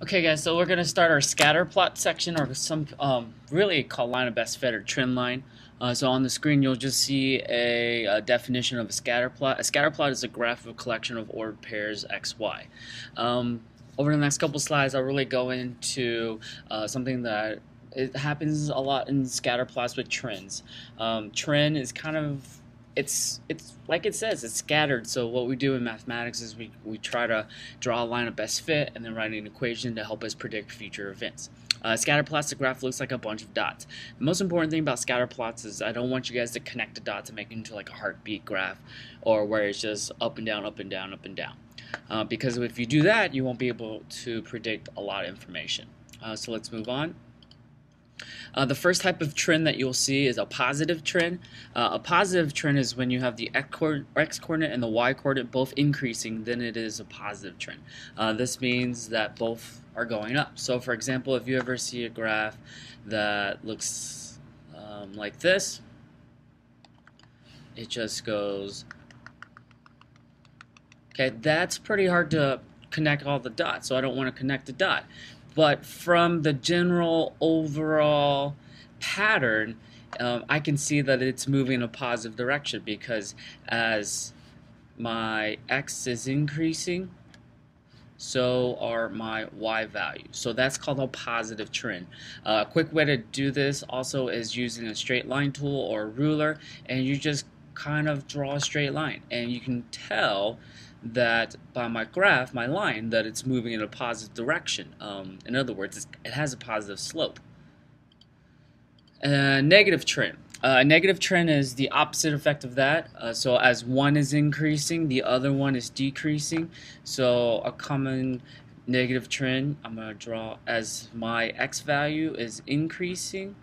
Okay, guys, so we're going to start our scatter plot section, or some really called line of best fit or trend line. So on the screen, you'll just see a definition of a scatter plot. A scatter plot is a graph of a collection of ordered pairs x, y. Over the next couple slides, I'll really go into something that it happens a lot in scatter plots with trends. Trend is kind of it's like it says, it's scattered. So what we do in mathematics is we try to draw a line of best fit and then write an equation to help us predict future events. Scatter plots, the graph looks like a bunch of dots. The most important thing about scatter plots is I don't want you guys to connect the dots and make it into like a heartbeat graph, or where it's just up and down, up and down, up and down. Because if you do that, you won't be able to predict a lot of information. So let's move on. The first type of trend that you'll see is a positive trend. A positive trend is when you have the x coordinate and the y coordinate both increasing, then it is a positive trend. This means that both are going up. So for example, if you ever see a graph that looks like this, it just goes, okay, that's pretty hard to connect all the dots, so I don't want to connect the dot. But from the general overall pattern, I can see that it's moving in a positive direction, because as my x is increasing, so are my y values. So that's called a positive trend. A quick way to do this also is using a straight line tool or a ruler, and you just kind of draw a straight line, and you can tell that by my graph, my line, that it's moving in a positive direction. In other words, it has a positive slope. Negative trend. A negative trend is the opposite effect of that. So as one is increasing, the other one is decreasing. So a common negative trend I'm going to draw as my x value is increasing.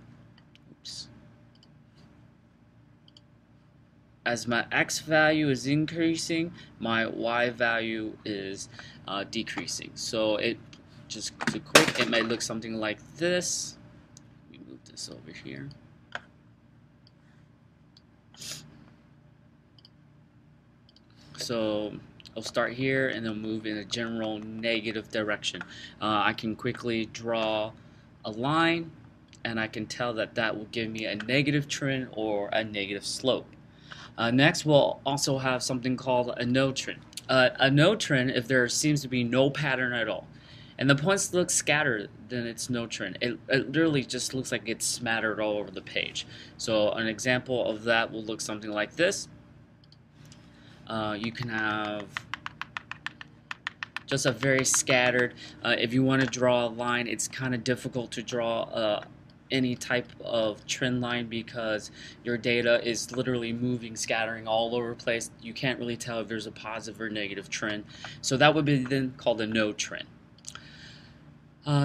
Oops. As my x value is increasing, my y value is decreasing. So it just to quick, it may look something like this. Let me move this over here. So I'll start here and then move in a general negative direction. I can quickly draw a line, and I can tell that that will give me a negative trend or a negative slope. Next, we'll also have something called a no trend. A no trend, if there seems to be no pattern at all, and the points look scattered, then it's no trend. It literally just looks like it's smattered all over the page. So an example of that will look something like this. You can have just a very scattered. If you want to draw a line, it's kind of difficult to draw any type of trend line, because your data is literally moving, scattering all over the place. You can't really tell if there's a positive or negative trend. So that would be then called a no trend.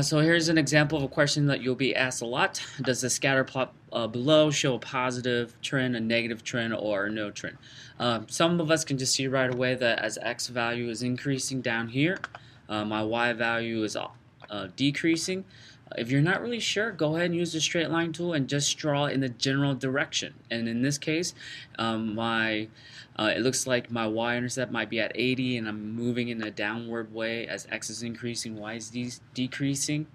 So here's an example of a question that you'll be asked a lot. Does the scatter plot below show a positive trend, a negative trend, or a no trend? Some of us can just see right away that as x value is increasing down here, my y value is decreasing. If you're not really sure, go ahead and use the straight line tool and just draw in the general direction. And in this case, it looks like my y-intercept might be at 80, and I'm moving in a downward way as x is increasing, y is decreasing.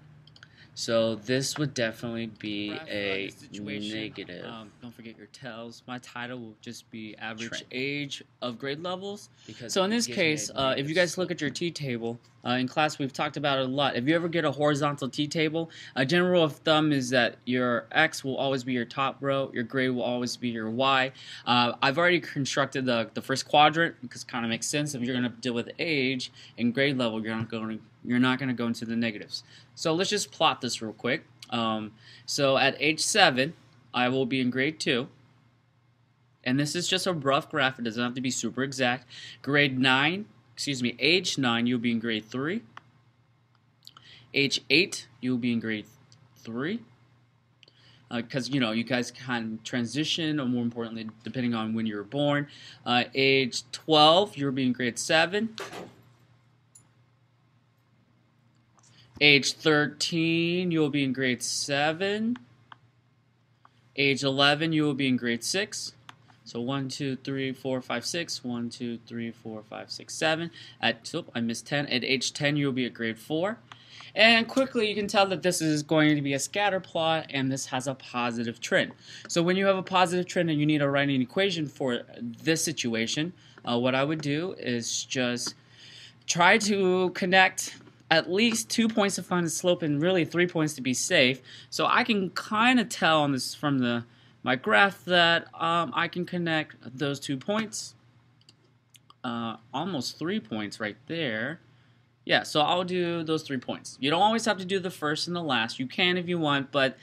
So this would definitely be a negative. Don't forget your tells. My title will just be average trend. Age of grade levels. So in this case, if you guys look at your t-table, in class we've talked about it a lot. If you ever get a horizontal t-table, a general rule of thumb is that your x will always be your top row, your grade will always be your y. I've already constructed the first quadrant, because it kind of makes sense. If you're going to deal with age and grade level, you're not going to go into the negatives. So let's just plot this real quick. So at age 7, I will be in grade 2. And this is just a rough graph. It doesn't have to be super exact. Age 9, you'll be in grade 3. Age 8, you'll be in grade 3. Because, you guys can transition, or more importantly, depending on when you were born. Age 12, you'll be in grade 7. Age 13, you will be in grade 7. Age 11, you will be in grade 6. So 1, 2, 3, 4, 5, 6. 1, 2, 3, 4, 5, 6, 7. I missed 10. At age 10, you will be at grade 4. And quickly you can tell that this is going to be a scatter plot and this has a positive trend. So when you have a positive trend and you need to write an equation for this situation, what I would do is just try to connect at least 2 points to find the slope and really 3 points to be safe. So I can kind of tell on this from my graph that I can connect those 2 points, almost 3 points right there. Yeah, so I'll do those 3 points. You don't always have to do the first and the last. You can if you want, but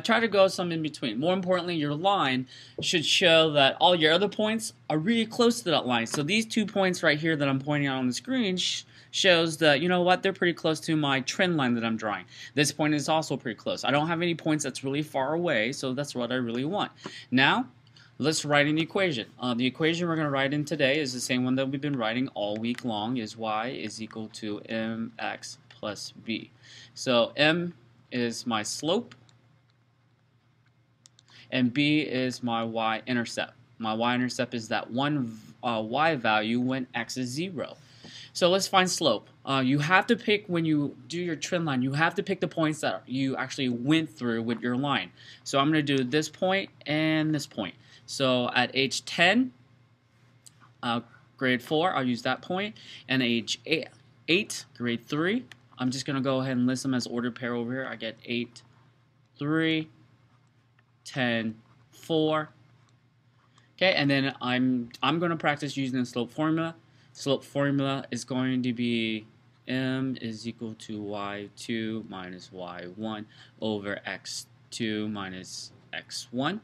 try to go some in between. More importantly, your line should show that all your other points are really close to that line. So these 2 points right here that I'm pointing out on the screen shows that, you know what, they're pretty close to my trend line that I'm drawing. This point is also pretty close. I don't have any points that's really far away, so that's what I really want. Now, let's write an equation. The equation we're going to write in today is the same one that we've been writing all week long, is y is equal to mx plus b. So m is my slope, and b is my y-intercept. My y-intercept is that one y value when x is 0. So let's find slope. You have to pick, when you do your trend line, you have to pick the points that you actually went through with your line. So I'm going to do this point and this point. So at age 10, grade 4, I'll use that point. And age 8, grade 3, I'm just going to go ahead and list them as ordered pair over here. I get 8, 3, 10, 4. Okay, and then I'm going to practice using the slope formula. Slope formula is going to be m is equal to y2 minus y1 over x2 minus x1.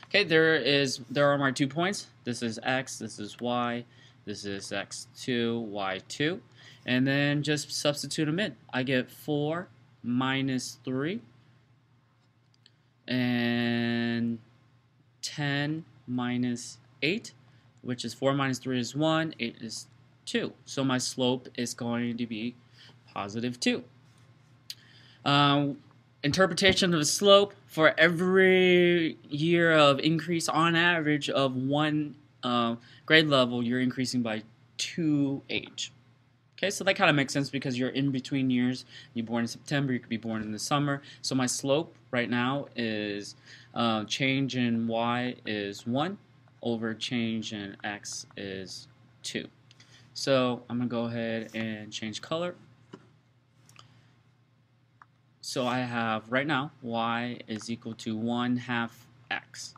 Okay, there are my 2 points. This is x, this is y, this is x2, y2, and then just substitute them in. I get 4 minus 3 and 10 minus 8, which is 4 minus 3 is 1, 8 is 2. So my slope is going to be positive 2. Interpretation of the slope: for every year of increase on average of 1 grade level, you're increasing by 2 age. Okay, so that kind of makes sense because you're in between years. You're born in September, you could be born in the summer. So my slope right now is change in y is 1 over change in x is 2. So I'm going to go ahead and change color. So I have right now y is equal to 1/2 x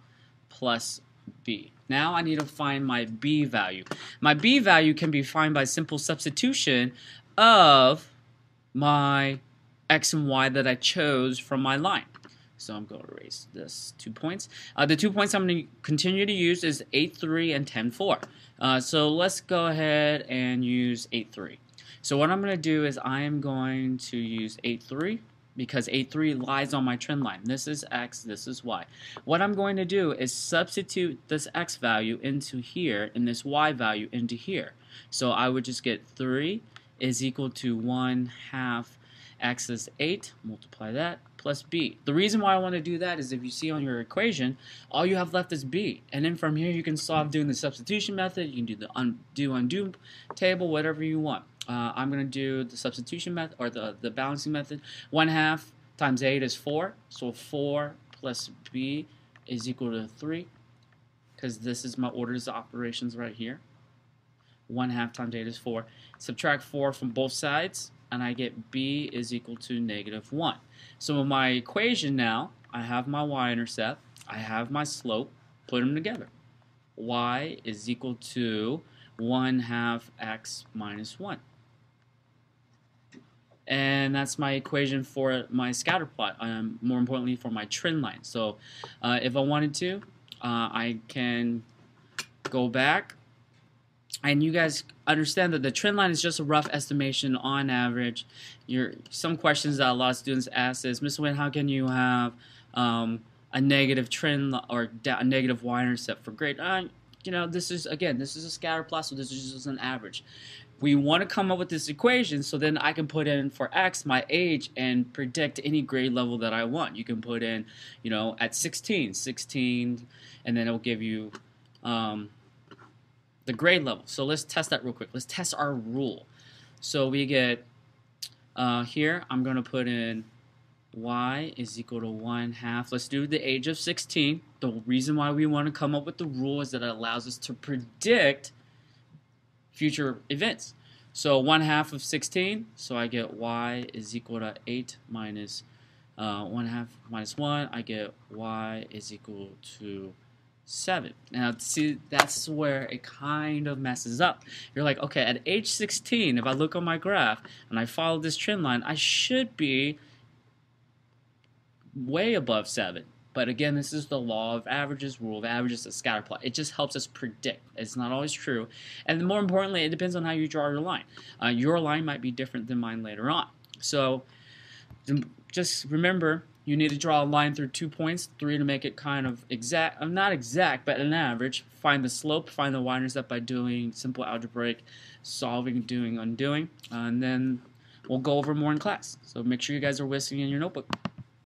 plus b. Now I need to find my b value. My b value can be found by simple substitution of my x and y that I chose from my line. So I'm going to erase this 2 points. The 2 points I'm going to continue to use is 8,3 and 10,4. So let's go ahead and use 8,3. So what I'm going to do is I am going to use 8,3 because 8,3 lies on my trend line. This is x, this is y. What I'm going to do is substitute this x value into here and this y value into here. So I would just get 3 is equal to 1/2 x is 8, multiply that, plus b. The reason why I want to do that is if you see on your equation, all you have left is b. And then from here you can solve doing the substitution method, you can do the undo table, whatever you want. I'm going to do the substitution method, or the balancing method. 1/2 times 8 is 4, so 4 plus b is equal to 3, because this is my orders of operations right here. 1/2 times 8 is 4. Subtract 4 from both sides, and I get b is equal to -1. So in my equation now, I have my y-intercept, I have my slope, put them together. Y is equal to 1/2 x minus 1. And that's my equation for my scatter plot, more importantly for my trend line. So if I wanted to, I can go back, and you guys understand that the trend line is just a rough estimation on average. Some questions that a lot of students ask is, Ms. Nguyen, how can you have a negative trend or a negative y-intercept for grade? You know, this is a scatter plot, so this is just an average. We want to come up with this equation so then I can put in for x my age and predict any grade level that I want. You can put in, you know, at 16, and then it'll give you the grade level. So let's test that real quick. Let's test our rule. So we get Here I'm going to put in y is equal to 1/2. Let's do the age of 16. The reason why we want to come up with the rule is that it allows us to predict future events. So 1/2 of 16, so I get y is equal to 8 minus 1/2 minus 1, I get y is equal to 7. Now, see, that's where it kind of messes up. You're like, okay, at age 16, if I look on my graph and I follow this trend line, I should be way above 7. But again, this is the law of averages, rule of averages, a scatter plot. It just helps us predict. It's not always true. And more importantly, it depends on how you draw your line. Your line might be different than mine later on. So just remember, you need to draw a line through 2 points, 3 to make it kind of exact, not exact, but an average. Find the slope, find the y-intercept by doing simple algebraic solving, doing, undoing. And then we'll go over more in class. So make sure you guys are whistling in your notebook.